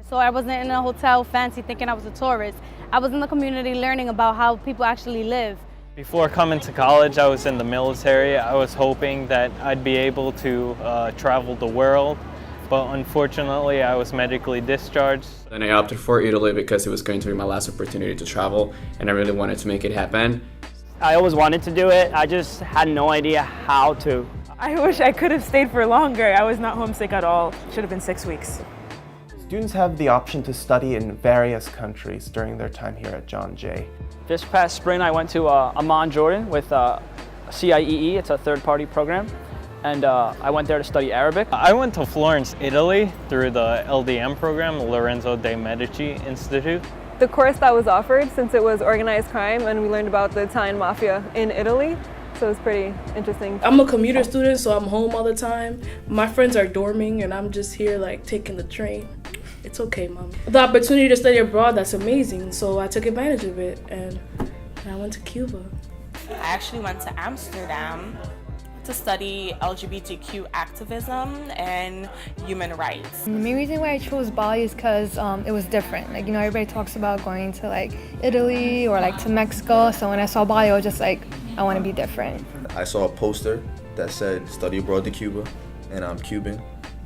So I wasn't in a hotel fancy thinking I was a tourist. I was in the community learning about how people actually live. Before coming to college, I was in the military. I was hoping that I'd be able to travel the world, but unfortunately I was medically discharged. Then I opted for Italy because it was going to be my last opportunity to travel, and I really wanted to make it happen. I always wanted to do it, I just had no idea how to. I wish I could have stayed for longer. I was not homesick at all. Should have been 6 weeks. Students have the option to study in various countries during their time here at John Jay. This past spring I went to Amman, Jordan with CIEE, it's a third-party program, and I went there to study Arabic. I went to Florence, Italy through the LDM program, Lorenzo de' Medici Institute. The course that was offered, since it was organized crime and we learned about the Italian mafia in Italy, so it was pretty interesting. I'm a commuter student, so I'm home all the time. My friends are dorming and I'm just here like taking the train. It's okay, Mom. The opportunity to study abroad, that's amazing, so I took advantage of it and I went to Cuba. I actually went to Amsterdam to study LGBTQ activism and human rights. The main reason why I chose Bali is because it was different. Like, you know, everybody talks about going to like Italy or like to Mexico. So when I saw Bali, I was just like, I want to be different. I saw a poster that said study abroad to Cuba, and I'm Cuban.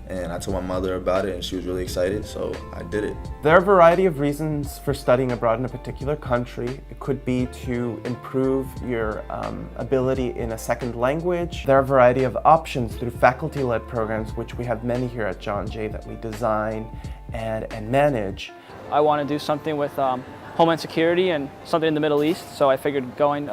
And I told my mother about it and she was really excited, so I did it. There are a variety of reasons for studying abroad in a particular country. It could be to improve your ability in a second language. There are a variety of options through faculty-led programs, which we have many here at John Jay that we design and manage. I want to do something with Homeland Security and something in the Middle East, so I figured going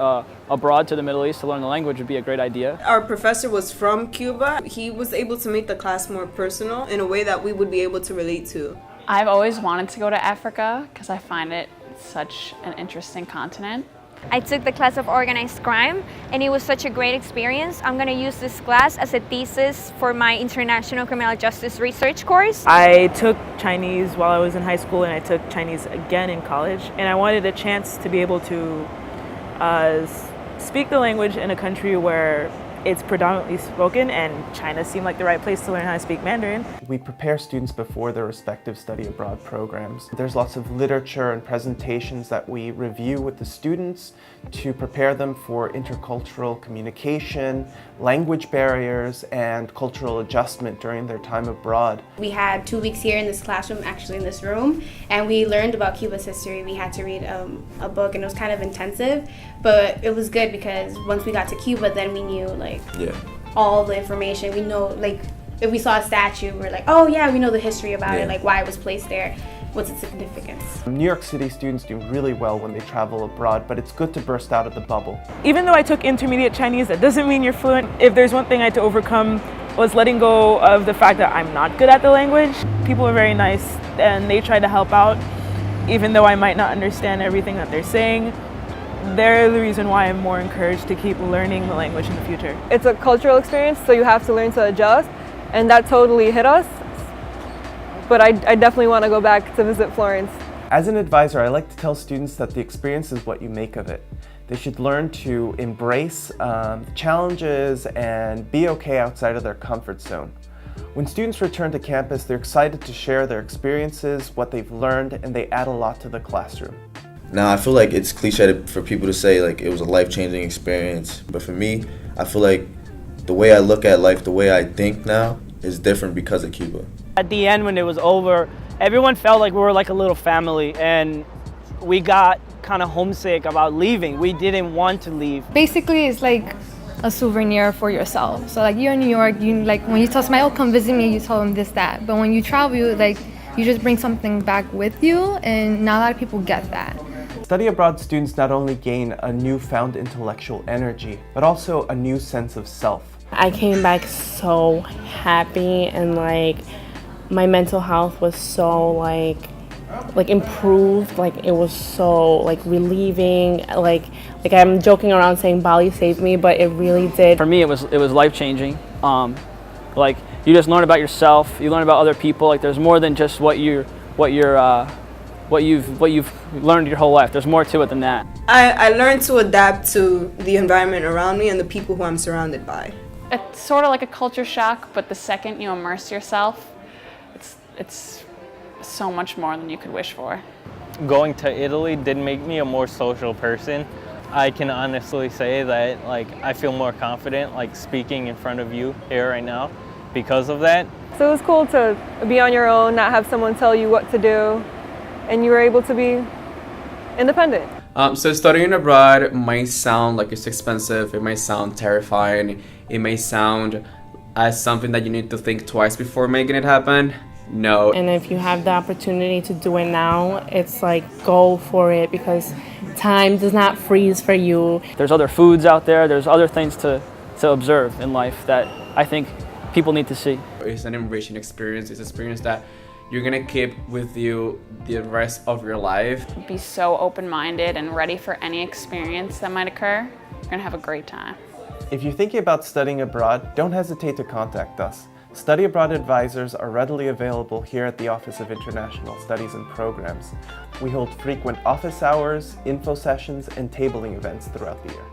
abroad to the Middle East to learn the language would be a great idea. Our professor was from Cuba. He was able to make the class more personal in a way that we would be able to relate to. I've always wanted to go to Africa because I find it such an interesting continent. I took the class of organized crime and it was such a great experience. I'm going to use this class as a thesis for my international criminal justice research course. I took Chinese while I was in high school and I took Chinese again in college, and I wanted a chance to be able to speak the language in a country where it's predominantly spoken, and China seemed like the right place to learn how to speak Mandarin. We prepare students before their respective study abroad programs. There's lots of literature and presentations that we review with the students to prepare them for intercultural communication, language barriers, and cultural adjustment during their time abroad. We had 2 weeks here in this classroom, actually in this room, and we learned about Cuba's history. We had to read a book, and it was kind of intensive, but it was good because once we got to Cuba, then we knew all the information. We know, like, if we saw a statue, we're like, oh yeah, we know the history about it, like why it was placed there, what's its significance. New York City students do really well when they travel abroad, but it's good to burst out of the bubble. Even though I took intermediate Chinese, that doesn't mean you're fluent. If there's one thing I had to overcome was letting go of the fact that I'm not good at the language. People are very nice and they try to help out, even though I might not understand everything that they're saying. They're the reason why I'm more encouraged to keep learning the language in the future. It's a cultural experience, so you have to learn to adjust, and that totally hit us. But I definitely want to go back to visit Florence. As an advisor, I like to tell students that the experience is what you make of it. They should learn to embrace challenges and be okay outside of their comfort zone. When students return to campus, they're excited to share their experiences, what they've learned, and they add a lot to the classroom. Now, I feel like it's cliche for people to say like it was a life-changing experience, but for me, I feel like the way I look at life, the way I think now, is different because of Cuba. At the end, when it was over, everyone felt like we were like a little family, and we got kind of homesick about leaving. We didn't want to leave. Basically, it's like a souvenir for yourself. So like you're in New York, you like when you tell somebody, oh, come visit me, you tell them this, that. But when you travel, you just bring something back with you, and not a lot of people get that. Study abroad students not only gain a newfound intellectual energy, but also a new sense of self. I came back so happy, and like my mental health was so like improved. Like it was so like relieving. Like I'm joking around saying Bali saved me, but it really did. For me, it was life-changing. Like you just learn about yourself. You learn about other people. Like there's more than just what you've learned your whole life. There's more to it than that. I learned to adapt to the environment around me and the people who I'm surrounded by. It's sort of like a culture shock, but the second you immerse yourself, it's so much more than you could wish for. Going to Italy did make me a more social person. I can honestly say that I feel more confident speaking in front of you here right now because of that. So it was cool to be on your own, not have someone tell you what to do, and you were able to be independent. So studying abroad might sound like it's expensive, it might sound terrifying, it may sound as something that you need to think twice before making it happen. No. And if you have the opportunity to do it now, it's go for it, because time does not freeze for you. There's other foods out there, there's other things to observe in life that I think people need to see. It's an enriching experience. It's an experience that you're gonna keep with you the rest of your life. Be so open-minded and ready for any experience that might occur. You're gonna have a great time. If you're thinking about studying abroad, don't hesitate to contact us. Study abroad advisors are readily available here at the Office of International Studies and Programs. We hold frequent office hours, info sessions, and tabling events throughout the year.